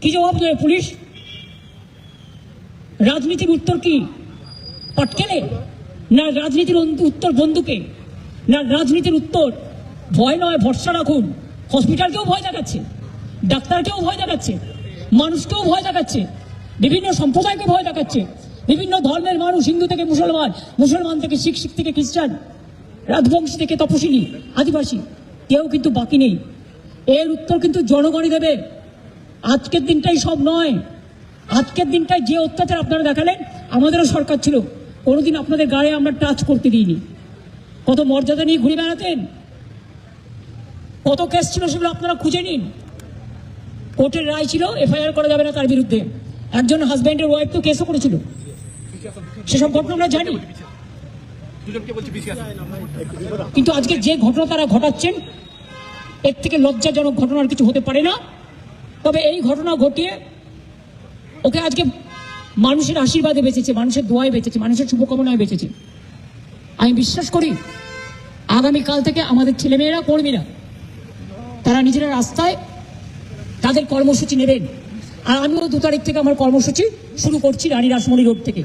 কি জবাব দেবে পুলিশ? রাজনীতির উত্তর কি পাটকেলে? না রাজনীতির উত্তর বন্দুকে? না রাজনীতির উত্তর ভয় নয় ভরসা রাখুন? হসপিটালকেও ভয় দেখাচ্ছে, ডাক্তারকেও ভয় দেখাচ্ছে, মানুষকেও ভয় দেখাচ্ছে, বিভিন্ন সম্প্রদায়কে ভয় দেখাচ্ছে, বিভিন্ন ধর্মের মানুষ, হিন্দু থেকে মুসলমান, মুসলমান থেকে শিখ, শিখ থেকে খ্রিস্টান, রাজবংশী থেকে তপশিলি, আদিবাসী, কেউ কিন্তু বাকি নেই। এর উত্তর কিন্তু জনগণই দেবে। আজকের দিনটাই সব নয়। আজকের দিনটায় যে অত্যাচার আপনারা দেখালেন, আমাদেরও সরকার ছিল, কোনোদিন আপনাদের গায়ে আমরা টাচ করতে দিইনি। কত মর্যাদা নিয়ে ঘুরে বেড়াতেন, কত কেস ছিল সেগুলো আপনারা খুঁজে নিন। কোর্টের রায় ছিল এফআইআর করা যাবে না তার বিরুদ্ধে। একজন হাজব্যান্ডের ওয়াইফ তো কেসও করেছিল, সেসব ঘটনা আমরা জানি। কিন্তু আজকে যে ঘটনা তারা ঘটাচ্ছেন, এর থেকে লজ্জাজনক ঘটনার কিছু হতে পারে না। তবে এই ঘটনা ঘটিয়ে ওকে আজকে মানুষের আশীর্বাদে বেঁচেছে, মানুষের দোয়ায় বেঁচেছে, মানুষের শুভকামনায় বেঁচেছে। আমি বিশ্বাস করি আগামীকাল থেকে আমাদের ছেলেমেয়েরা, কর্মীরা, তারা নিজেরা রাস্তায় তাদের কর্মসূচি নেবেন। আর আমিও 2 তারিখ থেকে আমার কর্মসূচি শুরু করছি রানী রাসমণি রোড থেকে।